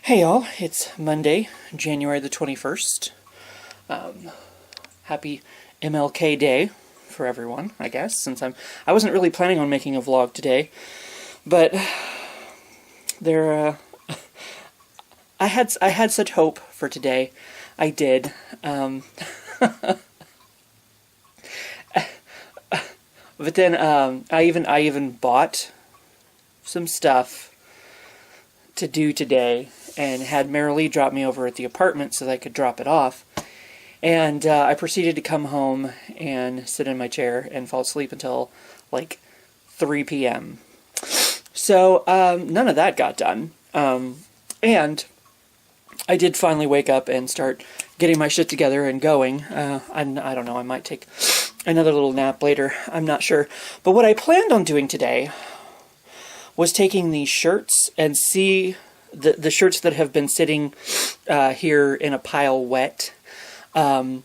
Hey y'all, it's Monday, January the 21st. Happy MLK Day for everyone, I guess, since I wasn't really planning on making a vlog today, but I had such hope for today. I did. But then I even bought some stuff to do today and had Marilee drop me over at the apartment so that I could drop it off. And I proceeded to come home and sit in my chair and fall asleep until like 3 p.m. So none of that got done. And I did finally wake up and start getting my shit together and going. I don't know, I might take another little nap later. I'm not sure. But what I planned on doing today was taking these shirts and see the shirts that have been sitting here in a pile wet. I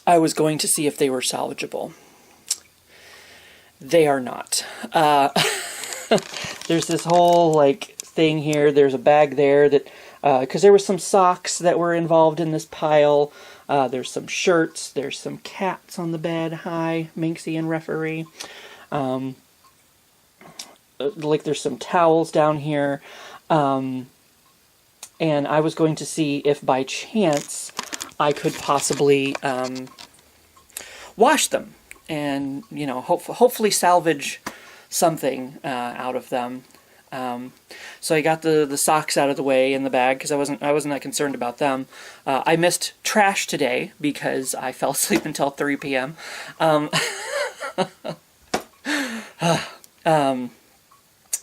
was going to see if they were salvageable. They are not. There's this whole like thing here. There's a bag there that because there were some socks that were involved in this pile. There's some shirts. There's some cats on the bed. Hi, Minxie and Referee. Like there's some towels down here. And I was going to see if by chance I could possibly wash them and, you know, hopefully salvage something out of them. So I got the socks out of the way in the bag because I wasn't that concerned about them. I missed trash today because I fell asleep until 3 p.m.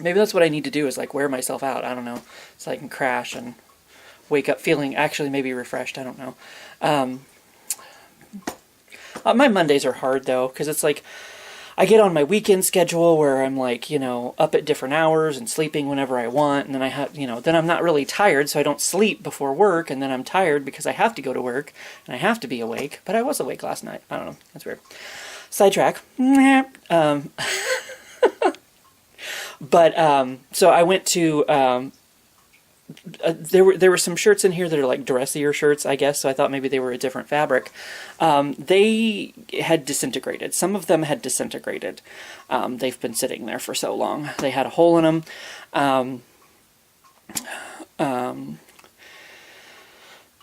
Maybe that's what I need to do is like wear myself out. I don't know, so I can crash and wake up feeling actually maybe refreshed. I don't know. My Mondays are hard though because it's like I get on my weekend schedule where I'm like, you know, up at different hours and sleeping whenever I want, and then I have, you know, then I'm not really tired, so I don't sleep before work, and then I'm tired because I have to go to work and I have to be awake. But I was awake last night. I don't know. That's weird. Sidetrack. But so I went to there were some shirts in here that are like dressier shirts, I guess, so I thought maybe they were a different fabric. They had disintegrated. Some of them had disintegrated. They've been sitting there for so long. They had a hole in them.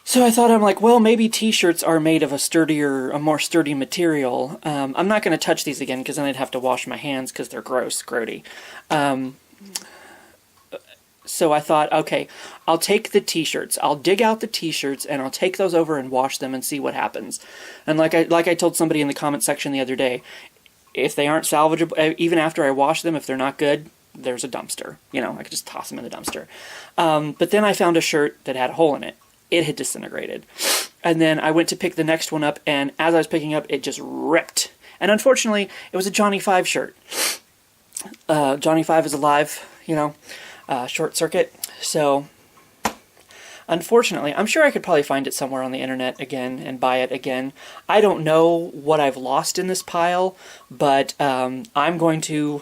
So I thought, I'm like, well, maybe t-shirts are made of a more sturdy material. I'm not going to touch these again because then I'd have to wash my hands because they're gross, grody. So I thought, okay, I'll take the t-shirts. I'll dig out the t-shirts and I'll take those over and wash them and see what happens. And like I told somebody in the comment section the other day, if they aren't salvageable, even after I wash them, if they're not good, there's a dumpster. You know, I could just toss them in the dumpster. But then I found a shirt that had a hole in it. It had disintegrated. And then I went to pick the next one up, and as I was picking up, it just ripped. And unfortunately, it was a Johnny Five shirt. Johnny Five is alive, you know, short circuit. So, unfortunately, I'm sure I could probably find it somewhere on the internet again and buy it again. I don't know what I've lost in this pile, but I'm going to...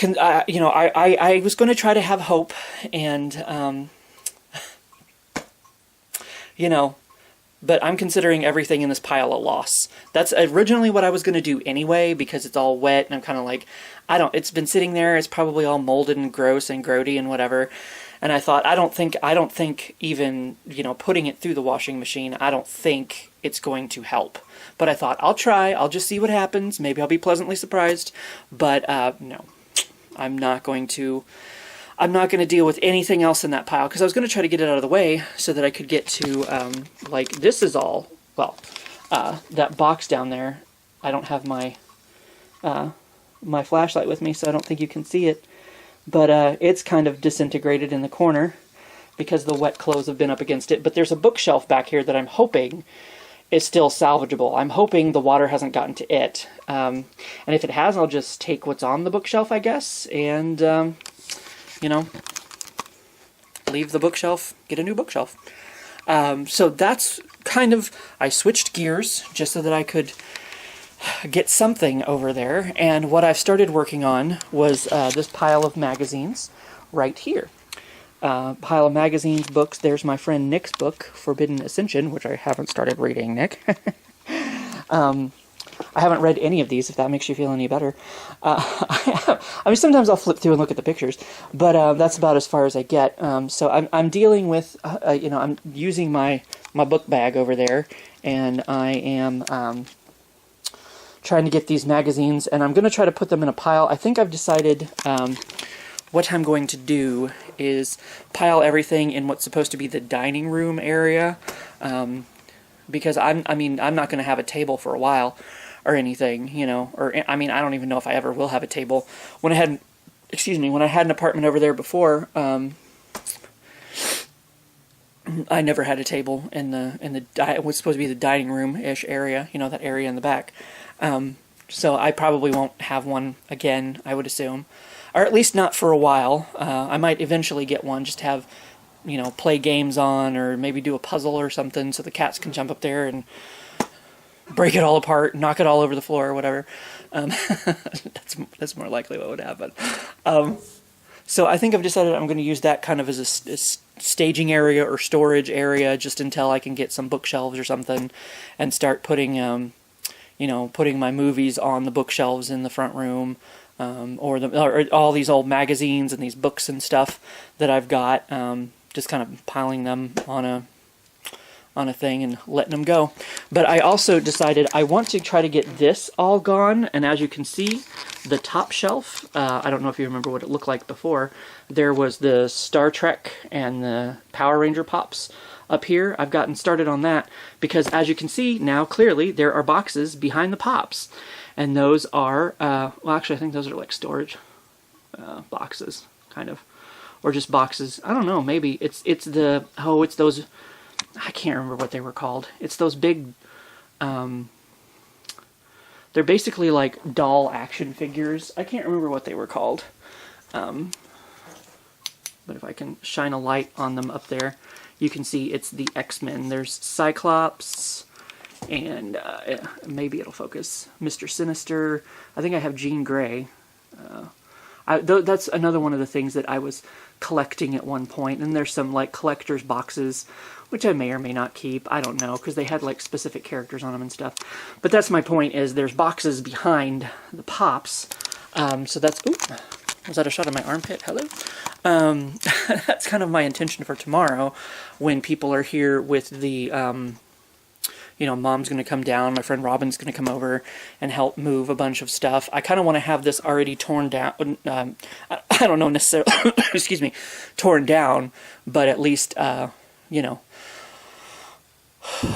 you know, I was going to try to have hope and... you know, but I'm considering everything in this pile a loss. That's originally what I was going to do anyway, because it's all wet, and I'm kind of like, it's been sitting there, it's probably all molded and gross and grody and whatever, and I thought, I don't think even, you know, putting it through the washing machine, I don't think it's going to help. But I thought, I'll try, I'll just see what happens, maybe I'll be pleasantly surprised, but no, I'm not going to deal with anything else in that pile, because I was going to try to get it out of the way so that I could get to, like, this is all, well, that box down there, I don't have my, my flashlight with me, so I don't think you can see it, but it's kind of disintegrated in the corner because the wet clothes have been up against it, but there's a bookshelf back here that I'm hoping is still salvageable. I'm hoping the water hasn't gotten to it, and if it has, I'll just take what's on the bookshelf, I guess, and, you know, leave the bookshelf, get a new bookshelf. So that's kind of, I switched gears just so that I could get something over there. And what I've started working on was this pile of magazines right here. pile of magazines, books. There's my friend Nick's book, Forbidden Ascension, which I haven't started reading, Nick. I haven't read any of these, if that makes you feel any better. I mean, sometimes I'll flip through and look at the pictures, but that's about as far as I get. So I'm dealing with, I'm using my book bag over there, and I am trying to get these magazines, and I'm going to try to put them in a pile. I think I've decided what I'm going to do is pile everything in what's supposed to be the dining room area, because I'm not going to have a table for a while or anything, I don't even know if I ever will have a table. When I had an apartment over there before, I never had a table in it was supposed to be the dining room-ish area, that area in the back. So I probably won't have one again, I would assume. Or at least not for a while. I might eventually get one, just have, play games on, or maybe do a puzzle or something so the cats can jump up there and break it all apart, knock it all over the floor or whatever. That's more likely what would happen. So I think I've decided I'm going to use that kind of as a staging area or storage area just until I can get some bookshelves or something and start putting, putting my movies on the bookshelves in the front room, or all these old magazines and these books and stuff that I've got, just kind of piling them on a thing and letting them go. But I also decided I want to try to get this all gone, and as you can see, the top shelf, I don't know if you remember what it looked like before, there was the Star Trek and the Power Ranger pops up here. I've gotten started on that because, as you can see now, clearly there are boxes behind the pops, and those are, well, actually I think those are like storage boxes, kind of, or just boxes. I don't know, maybe it's those, I can't remember what they were called. It's those big, they're basically like doll action figures. I can't remember what they were called. But if I can shine a light on them up there, you can see it's the X-Men. There's Cyclops, and maybe it'll focus, Mr. Sinister. I think I have Jean Grey. That's another one of the things that I was collecting at one point, and there's some like collector's boxes which I may or may not keep. I don't know, because they had like specific characters on them and stuff. But that's my point, is there's boxes behind the pops. So that's, ooh, was that a shot of my armpit? Hello? That's kind of my intention for tomorrow, when people are here with the, Mom's going to come down, my friend Robin's going to come over and help move a bunch of stuff. I kind of want to have this already torn down, I don't know necessarily, excuse me, torn down, but at least,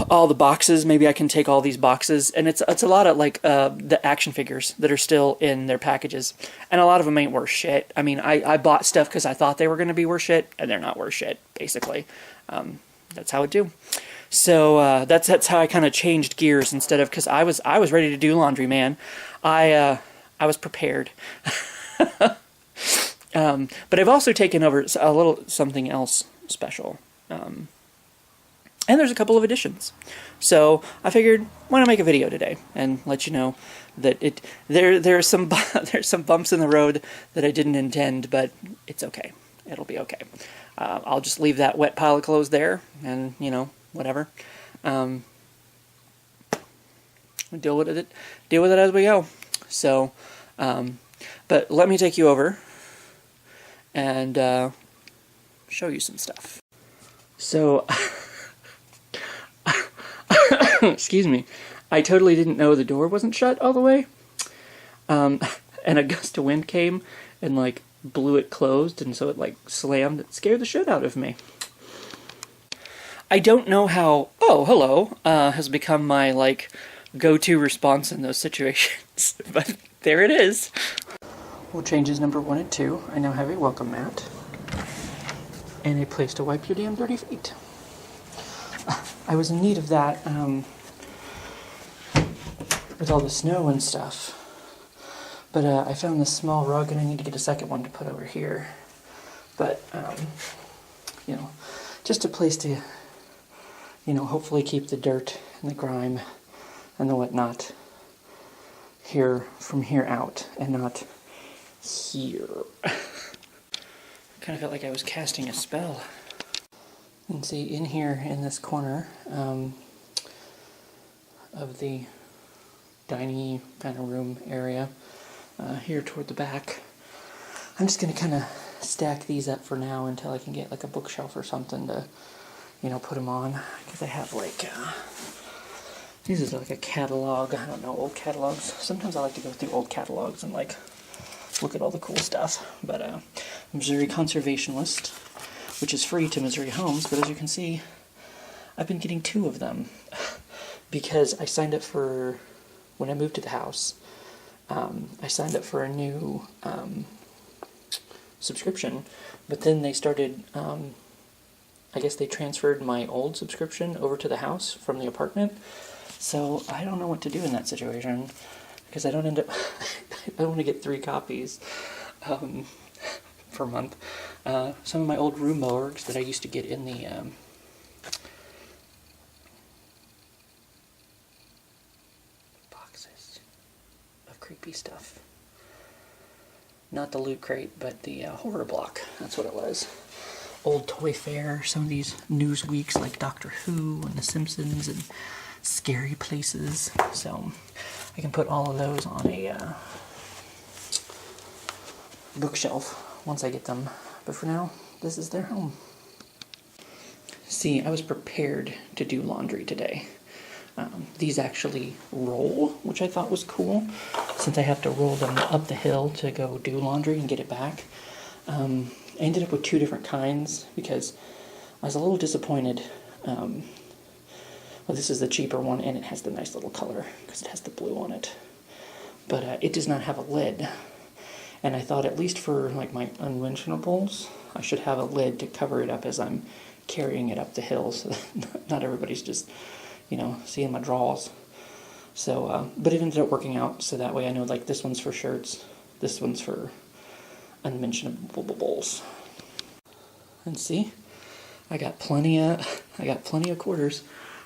all the boxes, maybe I can take all these boxes, and it's a lot of like the action figures that are still in their packages, and a lot of them ain't worth shit. I mean, I bought stuff because I thought they were going to be worth shit, and they're not worth shit, basically. That's how it do. So that's how I kind of changed gears, instead of, because I was ready to do laundry, man. I was prepared. But I've also taken over a little something else special. And there's a couple of additions. So I figured, why not make a video today and let you know that there are some there's some bumps in the road that I didn't intend, but it's okay. It'll be okay. I'll just leave that wet pile of clothes there, and whatever. Deal with it as we go. So, but let me take you over and show you some stuff. So. Excuse me. I totally didn't know the door wasn't shut all the way. And a gust of wind came and like blew it closed, and so it like slammed. It scared the shit out of me. I don't know how "oh, hello" has become my like go-to response in those situations, but there it is. Well, changes number 1 and 2. I now have a welcome mat and a place to wipe your damn dirty feet. I was in need of that with all the snow and stuff. But I found this small rug, and I need to get a second one to put over here. But, just a place to, hopefully keep the dirt and the grime and the whatnot from here out, and not here. Kind of felt like I was casting a spell. And see, in here, in this corner of the dining kind of room area, here toward the back, I'm just going to kind of stack these up for now until I can get like a bookshelf or something to, you know, put them on. Because I have like, this is like a catalog. I don't know, old catalogs. Sometimes I like to go through old catalogs and like look at all the cool stuff. But Missouri Conservationalist, which is free to Missouri Homes, but as you can see, I've been getting 2 of them because I signed up for, when I moved to the house, I signed up for a new subscription, but then they started, I guess they transferred my old subscription over to the house from the apartment, so I don't know what to do in that situation, because I don't end up, I want to get 3 copies per month. Some of my old room boards that I used to get in the boxes of creepy stuff. Not the Loot Crate, but the horror block. That's what it was. Old Toy Fair, some of these news weeks like Doctor Who and The Simpsons and Scary Places. So I can put all of those on a bookshelf once I get them. But for now, this is their home. See, I was prepared to do laundry today. These actually roll, which I thought was cool, since I have to roll them up the hill to go do laundry and get it back. I ended up with 2 different kinds because I was a little disappointed. Well, this is the cheaper one, and it has the nice little color because it has the blue on it. But it does not have a lid. And I thought, at least for like my unmentionables, I should have a lid to cover it up as I'm carrying it up the hill, so that not everybody's just, you know, seeing my drawers. So, but it ended up working out, so that way I know, like, this one's for shirts, this one's for unmentionables. And see, I got plenty of quarters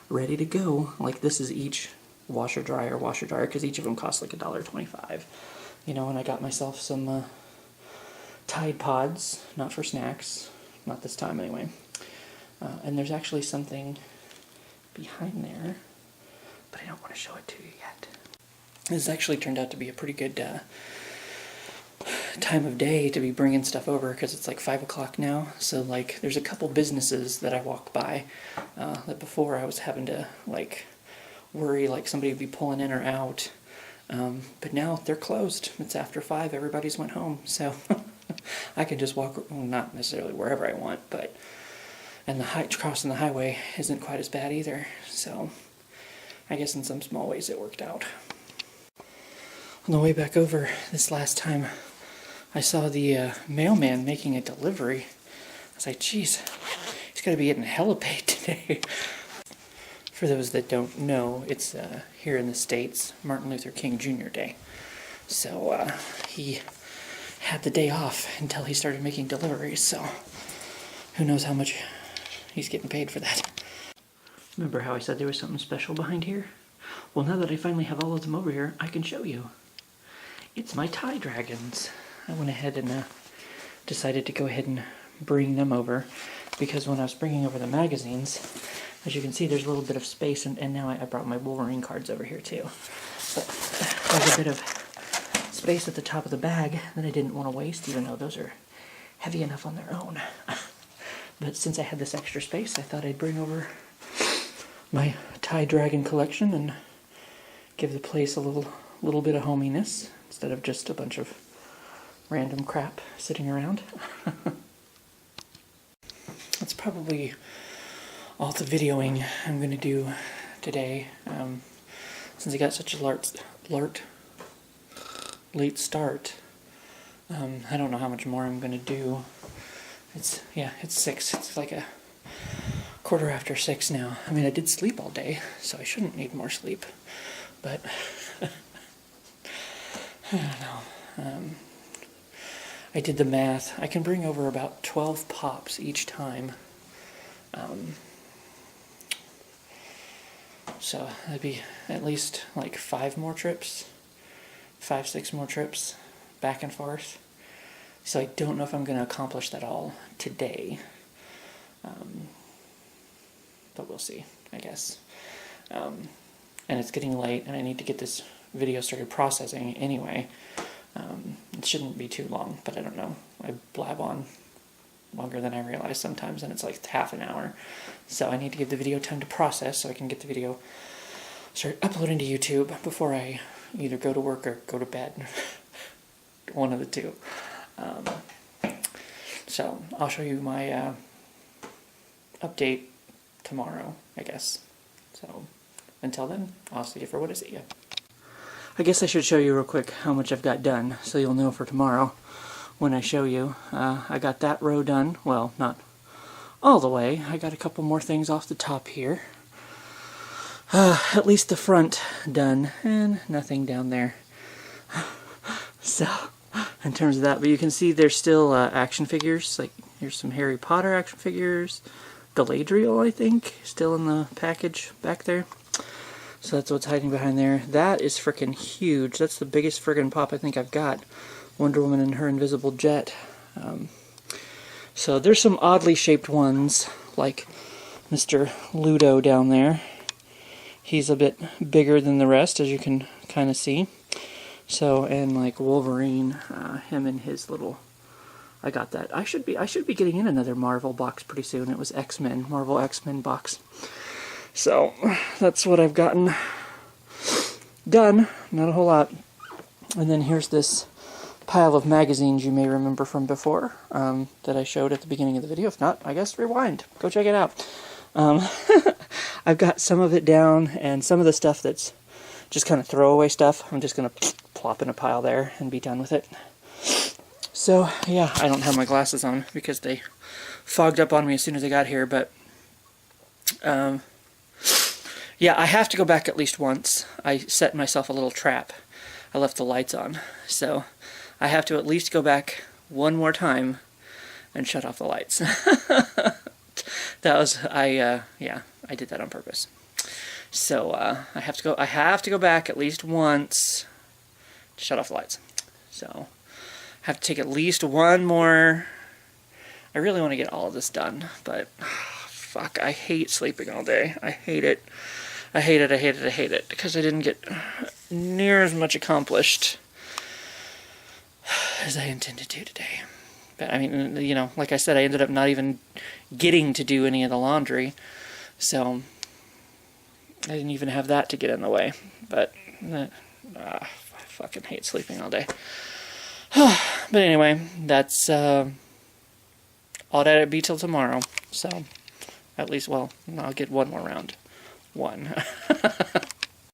ready to go. Like, this is each washer dryer, because each of them cost like $1.25. You know, and I got myself some Tide Pods, not for snacks, not this time anyway. And there's actually something behind there, but I don't want to show it to you yet. This actually turned out to be a pretty good time of day to be bringing stuff over, because it's like 5 o'clock now. So like, there's a couple businesses that I walk by that before I was having to like worry like somebody would be pulling in or out. But now they're closed. It's after 5. Everybody's went home, so I can just walk, well, not necessarily wherever I want, but and crossing the highway isn't quite as bad either. So I guess in some small ways it worked out. On the way back over this last time, I saw the mailman making a delivery. I was like, geez, he's got to be getting hella paid today. For those that don't know, it's here in the States, Martin Luther King Jr. Day. So he had the day off until he started making deliveries, so who knows how much he's getting paid for that. Remember how I said there was something special behind here? Well, now that I finally have all of them over here, I can show you. It's my tie dragons. I went ahead and decided to go ahead and bring them over, because when I was bringing over the magazines, as you can see, there's a little bit of space, and now I brought my Wolverine cards over here too. But there's a bit of space at the top of the bag that I didn't want to waste, even though those are heavy enough on their own. But since I had this extra space, I thought I'd bring over my Tie Dragon collection and give the place a little bit of hominess, instead of just a bunch of random crap sitting around. That's probably all the videoing I'm going to do today, since I got such a late start. I don't know how much more I'm going to do. It's 6. It's like a 6:15 now. I mean, I did sleep all day, so I shouldn't need more sleep, but I don't know. I did the math. I can bring over about 12 pops each time. So that'd be at least like 5, 6 more trips back and forth. So I don't know if I'm going to accomplish that all today. But we'll see, I guess. And it's getting late, and I need to get this video started processing anyway. It shouldn't be too long, but I don't know. I blab on longer than I realize sometimes, and it's like half an hour. So I need to give the video time to process so I can get the video start uploading to YouTube before I either go to work or go to bed. One of the two. So I'll show you my update tomorrow, I guess. So until then, I'll see you for what I see you. I guess I should show you real quick how much I've got done, so you'll know for tomorrow when I show you. I got that row done. Well, not all the way. I got a couple more things off the top here. At least the front done, and nothing down there. So, in terms of that, but you can see there's still action figures. Like, here's some Harry Potter action figures. Galadriel, I think, still in the package back there. So that's what's hiding behind there. That is freaking huge. That's the biggest friggin' pop I think I've got. Wonder Woman and her invisible jet. So there's some oddly shaped ones, like Mr. Ludo down there. He's a bit bigger than the rest, as you can kind of see. So, and like Wolverine, him and his little... I got that. I should be getting in another Marvel box pretty soon. It was X-Men, Marvel X-Men box. So, that's what I've gotten done. Not a whole lot. And then here's this pile of magazines you may remember from before that I showed at the beginning of the video. If not, I guess rewind. Go check it out. I've got some of it down, and some of the stuff that's just kind of throwaway stuff, I'm just going to plop in a pile there and be done with it. So, yeah, I don't have my glasses on because they fogged up on me as soon as I got here, but... yeah, I have to go back at least once. I set myself a little trap. I left the lights on. So I have to at least go back one more time and shut off the lights. That was, yeah, I did that on purpose. So I have to go back at least once to shut off the lights. So I have to take at least one more. I really want to get all of this done, but fuck, I hate sleeping all day. I hate it. I hate it, I hate it, I hate it, because I didn't get near as much accomplished as I intended to today. But, I mean, you know, like I said, I ended up not even getting to do any of the laundry, so I didn't even have that to get in the way. But, I fucking hate sleeping all day. But anyway, that's all that'll be till tomorrow, so at least, well, I'll get one more round. One.